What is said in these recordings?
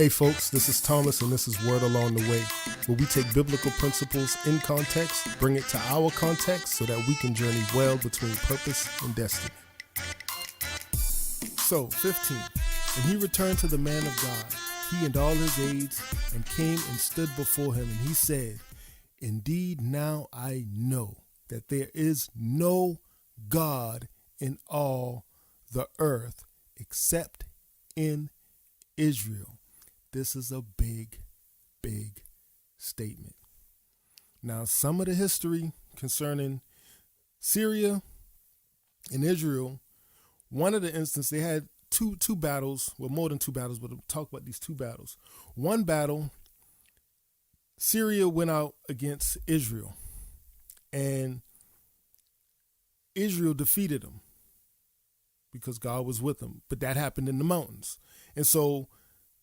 Hey folks, this is Thomas and this is Word Along the Way, where we take biblical principles in context, bring it to our context so that we can journey well between purpose and destiny. So, 15. And he returned to the man of God, he and all his aides, and came and stood before him, and he said, Indeed, now I know that there is no God in all the earth except in Israel. This is a big, big statement. Now, some of the history concerning Syria and Israel, one of the instances, they had two battles, well, more than two battles, but we'll talk about these two battles. One battle, Syria went out against Israel, and Israel defeated them because God was with them. But that happened in the mountains. And so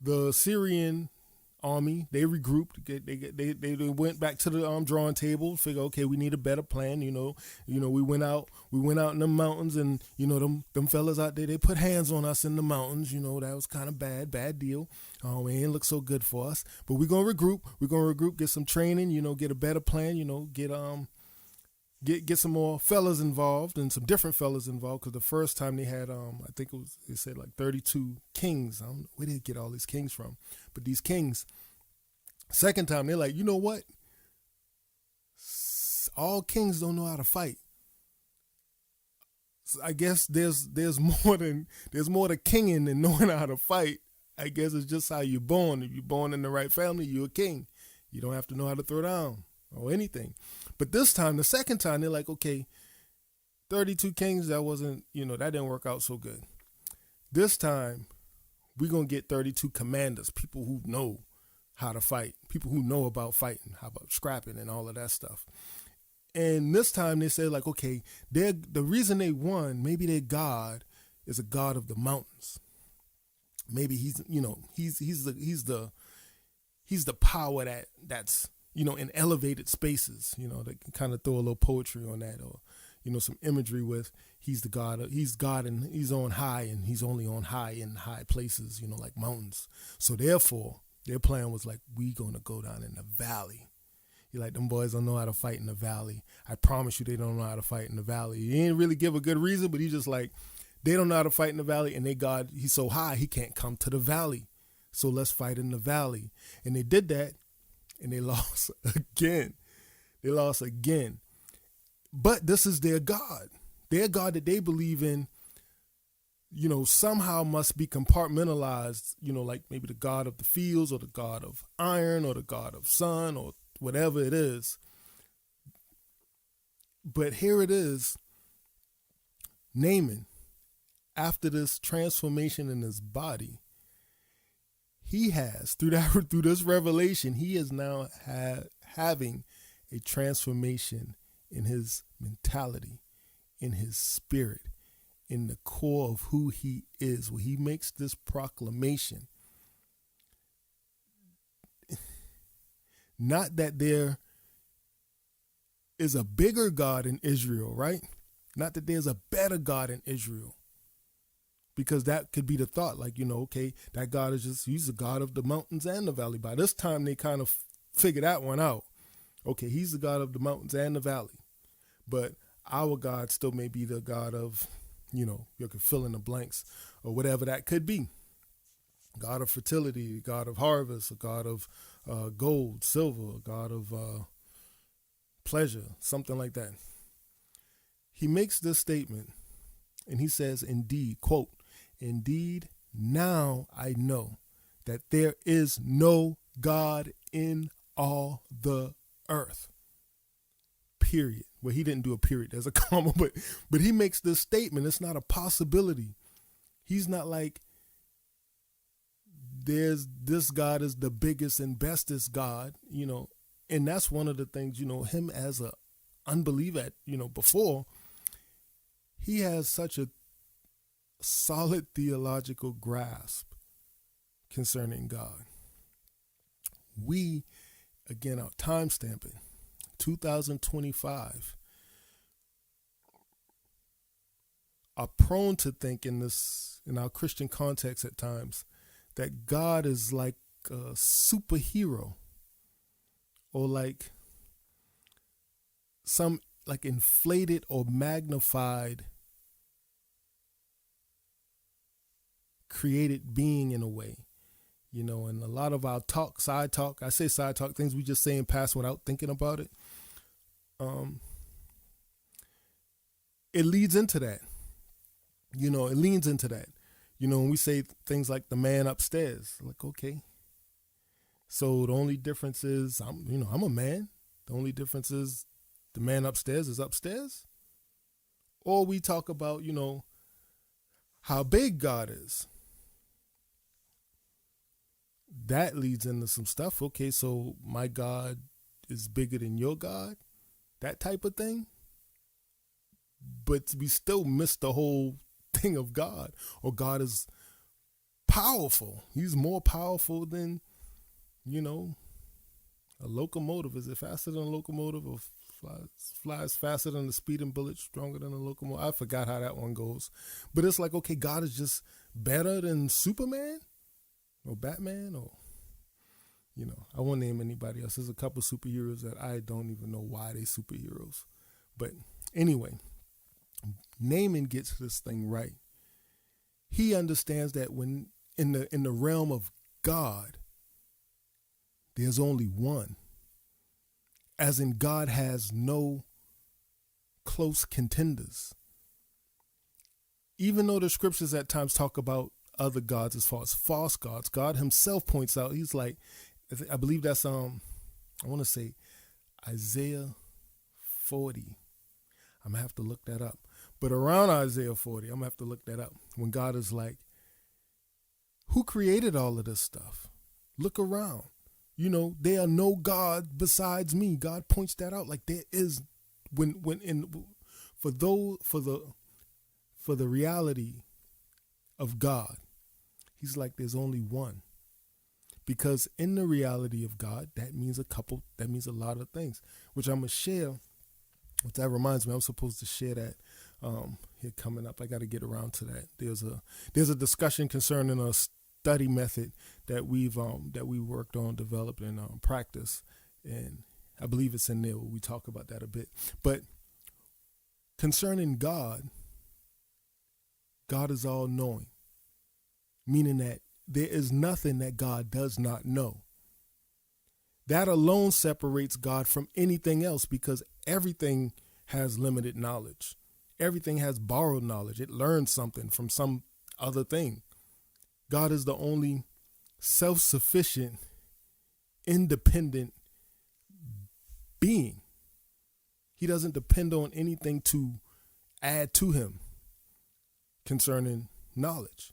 the Syrian army, they regrouped. They went back to the drawing table. Figure, okay, we need a better plan. We went out in the mountains, and them fellas out there, they put hands on us in the mountains. That was kind of bad deal. It ain't look so good for us. But we're gonna regroup. Get some training. Get a better plan. Get some more fellas involved and some different fellas involved, because the first time they had, I think they said like 32 kings. I don't know where they get all these kings from, but these kings, second time they're like, you know what? All kings don't know how to fight. So I guess there's more to kinging than knowing how to fight. I guess it's just how you're born. If you're born in the right family, you're a king. You don't have to know how to throw down or anything. But this time, the second time, they're like, okay, 32 kings, that wasn't, that didn't work out so good. This time, we're going to get 32 commanders, people who know how to fight, people who know about fighting, how about scrapping and all of that stuff. And this time they said, like, okay, the reason they won, maybe their God is a God of the mountains. Maybe he's the power that's in elevated spaces, they can kind of throw a little poetry on that, or, some imagery with he's God and he's on high, and he's only on high in high places, like mountains. So therefore, their plan was like, we gonna go down in the valley. You're like, them boys don't know how to fight in the valley. I promise you they don't know how to fight in the valley. He didn't really give a good reason, but he's just like, they don't know how to fight in the valley, and God, he's so high, he can't come to the valley. So let's fight in the valley. And they did that. And they lost again. But this is their God. Their God that they believe in, somehow must be compartmentalized, like maybe the God of the fields, or the God of iron, or the God of sun, or whatever it is. But here it is, Naaman, after this transformation in his body, he has, through this revelation, he is now having a transformation in his mentality, in his spirit, in the core of who he is. When he makes this proclamation, not that there is a bigger God in Israel, right? Not that there's a better God in Israel. Because that could be the thought, like, okay, that God he's the God of the mountains and the valley. By this time, they kind of figured that one out. Okay, he's the God of the mountains and the valley. But our God still may be the God of, you can fill in the blanks or whatever that could be. God of fertility, God of harvest, a God of gold, silver, a God of pleasure, something like that. He makes this statement, and he says, indeed, quote, Indeed, now I know that there is no God in all the earth. Period. Well, he didn't do a period. There's a comma, but he makes this statement. It's not a possibility. He's not like, this God is the biggest and bestest God, and that's one of the things, him as a unbeliever, before, he has such a solid theological grasp concerning God. We, again, our time stamping, 2025, are prone to think in our Christian context at times that God is like a superhero, or like some like inflated or magnified created being in a way, and a lot of our side talk, things we just say and pass without thinking about it. It leads into that, it leans into that, when we say things like the man upstairs, like, okay, so the only difference is I'm a man. The only difference is the man upstairs is upstairs. Or we talk about, how big God is. That leads into some stuff. Okay, so my God is bigger than your God, that type of thing. But we still miss the whole thing of God, or God is powerful. He's more powerful than, a locomotive. Is it faster than a locomotive, or flies faster than a speeding bullet, stronger than a locomotive? I forgot how that one goes. But it's like, okay, God is just better than Superman or Batman, or, I won't name anybody else. There's a couple superheroes that I don't even know why they're superheroes. But anyway, Naaman gets this thing right. He understands that when in the realm of God, there's only one. As in, God has no close contenders. Even though the scriptures at times talk about other gods as far as false gods, God himself points out, he's like, I believe that's, I want to say Isaiah 40. I'm going to have to look that up. But around Isaiah 40, I'm going to have to look that up. When God is like, who created all of this stuff? Look around. There are no God besides me. God points that out. Like there is, for the reality of God, he's like, there's only one. Because in the reality of God, that means a lot of things, which I'm going to share. Which that reminds me, I'm supposed to share that here coming up. I got to get around to that. There's a discussion concerning a study method that we worked on, developed, and practice, and I believe it's in there where we talk about that a bit. But concerning God, God is all knowing, meaning that there is nothing that God does not know. That alone separates God from anything else, because everything has limited knowledge. Everything has borrowed knowledge. It learns something from some other thing. God is the only self-sufficient, independent being. He doesn't depend on anything to add to him concerning knowledge.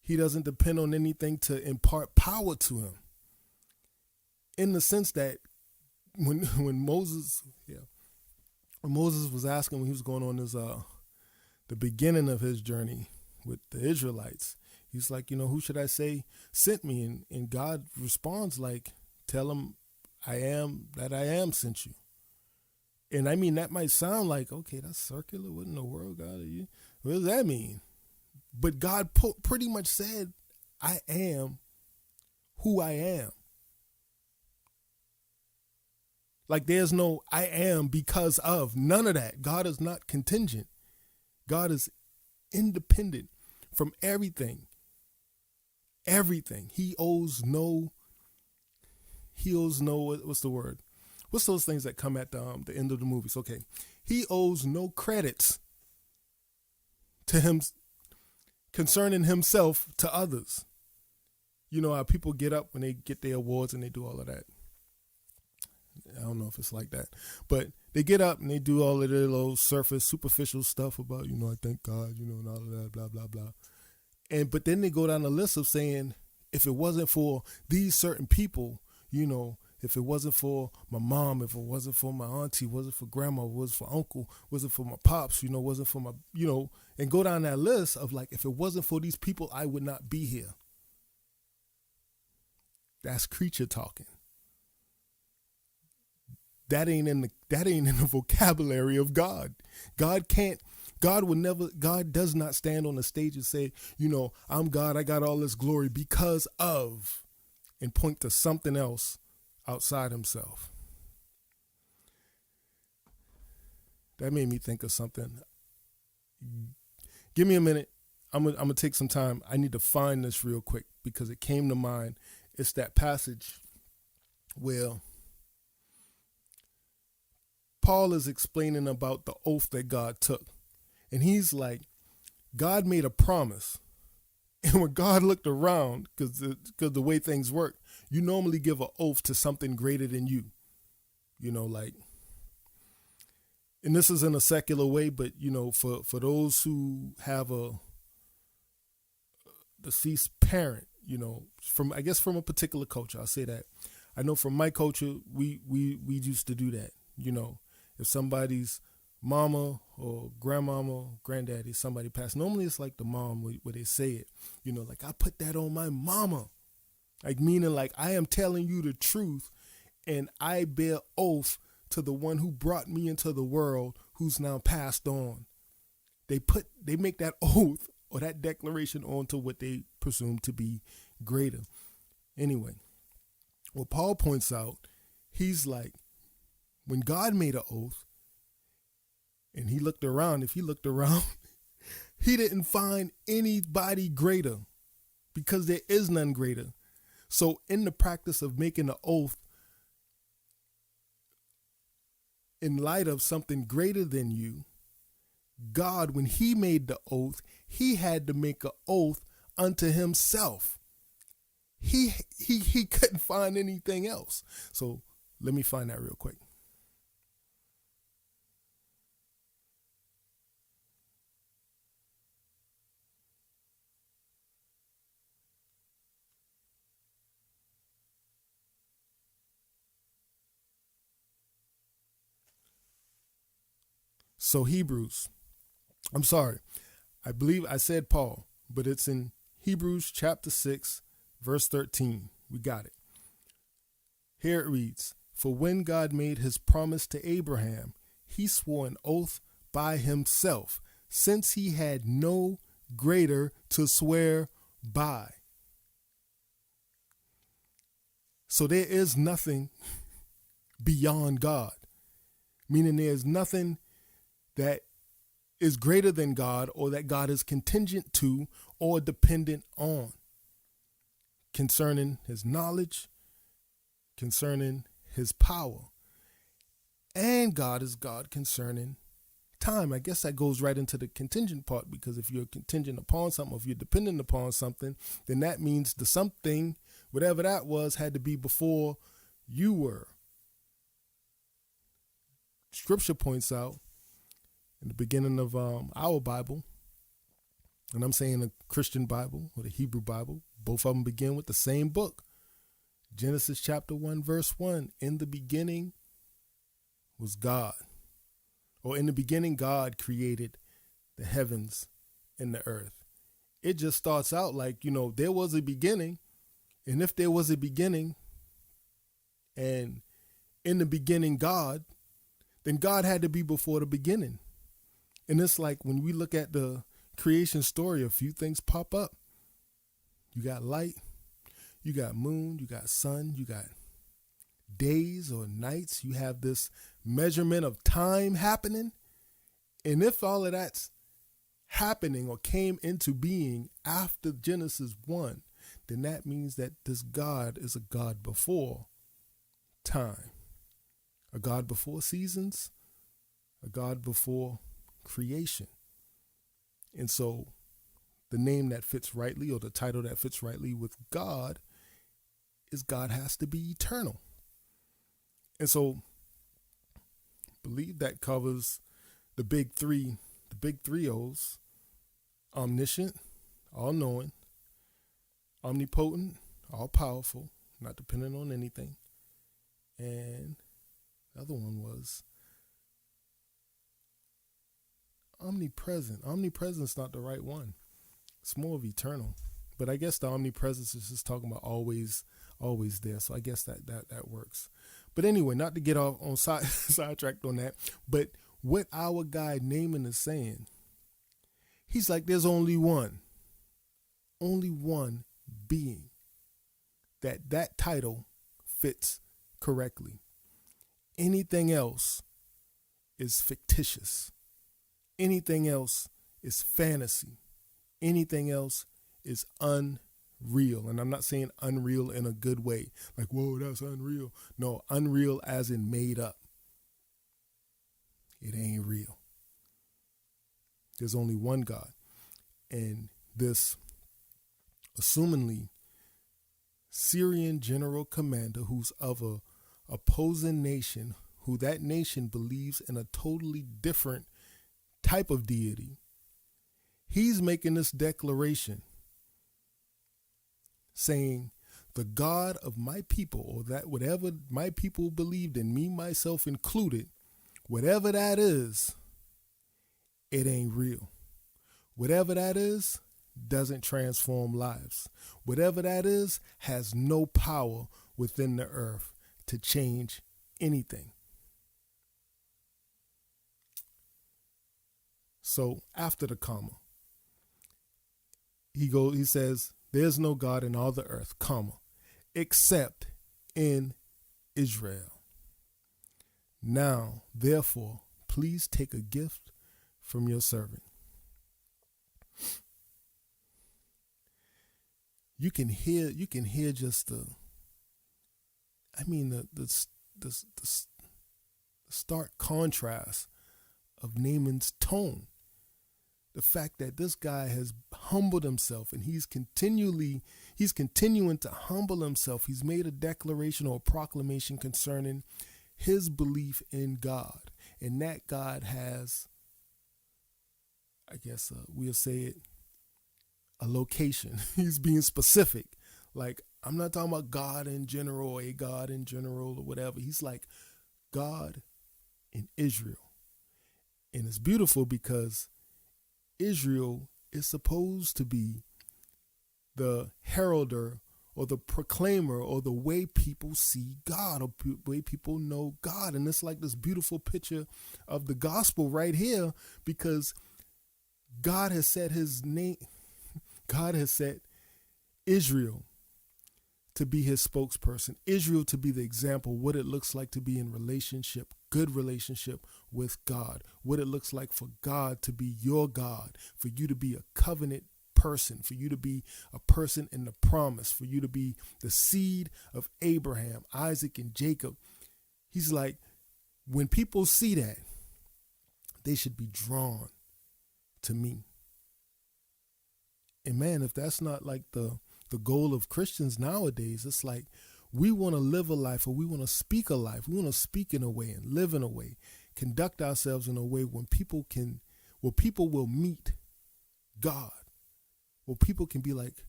He doesn't depend on anything to impart power to him. In the sense that when Moses was asking, when he was going on his the beginning of his journey with the Israelites, he's like, who should I say sent me? And God responds like, tell him I am that I am sent you. And I mean, that might sound like, okay, that's circular. What in the world, God? What does that mean? But God pretty much said, I am who I am. Like there's no I am because of, none of that. God is not contingent. God is independent from everything. Everything. He owes no, what's the word? What's those things that come at the end of the movies? Okay. He owes no credits to him concerning himself to others. You know how people get up when they get their awards and they do all of that. I don't know if it's like that, but they get up and they do all of their little superficial stuff about, I thank God, and all of that, blah, blah, blah. But then they go down the list of saying, if it wasn't for these certain people, if it wasn't for my mom, if it wasn't for my auntie, wasn't for grandma, wasn't for uncle, wasn't for my pops, wasn't for my, and go down that list of like, if it wasn't for these people, I would not be here. That's creature talking. That ain't in the vocabulary of God. God does not stand on the stage and say, I'm God, I got all this glory because of and point to something else outside himself. That made me think of something. Give me a minute. I'm gonna take some time. I need to find this real quick because it came to mind. It's that passage where Paul is explaining about the oath that God took. And he's like, God made a promise. And when God looked around, because the way things work, you normally give an oath to something greater than you. You know, like, and this is in a secular way, but, you know, for those who have a deceased parent, you know, from a particular culture, I'll say that. I know from my culture, we used to do that. You know, if somebody's mama or grandmama or granddaddy, somebody passed, normally it's like the mom where they say it, you know, like, I put that on my mama. Like, meaning like, I am telling you the truth and I bear oath to the one who brought me into the world, who's now passed on. They make that oath or that declaration onto what they presume to be greater. Anyway, what Paul points out, he's like, when God made an oath and he looked around, if he looked around, he didn't find anybody greater because there is none greater. So in the practice of making an oath in light of something greater than you, God, when he made the oath, he had to make an oath unto himself. He couldn't find anything else. So let me find that real quick. So I believe I said Paul, but it's in Hebrews chapter 6, verse 13. We got it. Here it reads, for when God made his promise to Abraham, he swore an oath by himself, since he had no greater to swear by. So there is nothing beyond God, meaning there's nothing that is greater than God or that God is contingent to or dependent on concerning his knowledge, concerning his power. And God is God concerning time. I guess that goes right into the contingent part, because if you're contingent upon something, if you're dependent upon something, then that means the something, whatever that was, had to be before you were. Scripture points out in the beginning of our Bible, and I'm saying the Christian Bible or the Hebrew Bible, both of them begin with the same book. Genesis chapter 1, verse 1. In the beginning was God. Or in the beginning, God created the heavens and the earth. It just starts out like, you know, there was a beginning. And if there was a beginning and in the beginning God, then God had to be before the beginning. And it's like when we look at the creation story, a few things pop up. You got light, you got moon, you got sun, you got days or nights. You have this measurement of time happening. And if all of that's happening or came into being after Genesis 1, then that means that this God is a God before time, a God before seasons, a God before creation. And so the name that fits rightly, or the title that fits rightly with God, is God has to be eternal. And so I believe that covers the big three O's: omniscient, all-knowing; omnipotent, all-powerful, not dependent on anything; and the other one was omnipresent. Omnipresent's not the right one. It's more of eternal. But I guess the omnipresence is just talking about always there. So I guess that works. But anyway, not to get off on sidetracked on that, but what our guy Naaman is saying, he's like, there's only one being that title fits correctly. Anything else is fictitious. Anything else is fantasy. Anything else is unreal. And I'm not saying unreal in a good way, like, whoa, that's unreal. No, unreal as in made up. It ain't real. There's only one God. And this assumingly Syrian general commander who's of a opposing nation, who that nation believes in a totally different type of deity, he's making this declaration saying, the God of my people, or that whatever my people believed in, me, myself included, whatever that is, it ain't real. Whatever that is, doesn't transform lives. Whatever that is, has no power within the earth to change anything. So after the comma, he says, there's no God in all the earth, comma, except in Israel. Now, therefore, please take a gift from your servant. You can hear just the stark contrast of Naaman's tone. The fact that this guy has humbled himself, and he's continuing to humble himself. He's made a declaration or a proclamation concerning his belief in God, and that God has, I guess we'll say it, a location. He's being specific. Like, I'm not talking about God in general, or a God in general, or whatever. He's like, God in Israel. And it's beautiful because Israel is supposed to be the heralder or the proclaimer or the way people see God or way people know God. And it's like this beautiful picture of the gospel right here, because God has set his name, God has set Israel to be his spokesperson, Israel to be the example, what it looks like to be in relationship, good relationship with God, what it looks like for God to be your God, for you to be a covenant person, for you to be a person in the promise, for you to be the seed of Abraham, Isaac, and Jacob. He's like, when people see that, they should be drawn to me. And man, if that's not like the goal of Christians nowadays, it's like we want to live a life, or we want to speak a life. We want to speak in a way and live in a way, conduct ourselves in a way where people will meet God, where people can be like,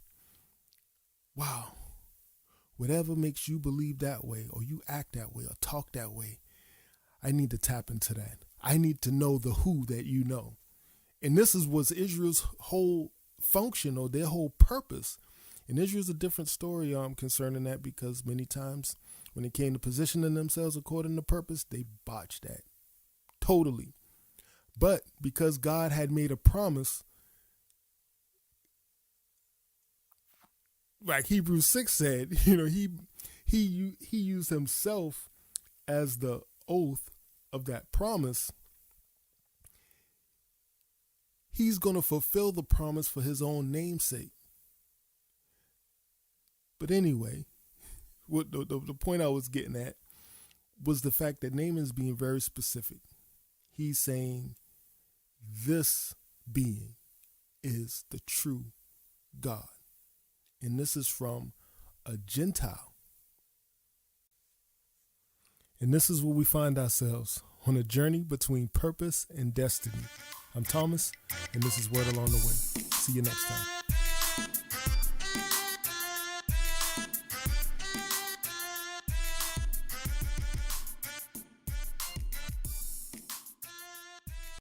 wow, whatever makes you believe that way, or you act that way, or talk that way, I need to tap into that. I need to know the who that you know. And this was Israel's whole function, or their whole purpose. And Israel's a different story concerning that, because many times when it came to positioning themselves according to purpose, they botched that totally. But because God had made a promise, like Hebrews 6 said, he used himself as the oath of that promise. He's going to fulfill the promise for his own name's sake. But anyway, what the point I was getting at was the fact that Naaman's being very specific. He's saying this being is the true God. And this is from a Gentile. And this is where we find ourselves, on a journey between purpose and destiny. I'm Thomas, and this is Word Along the Way. See you next time.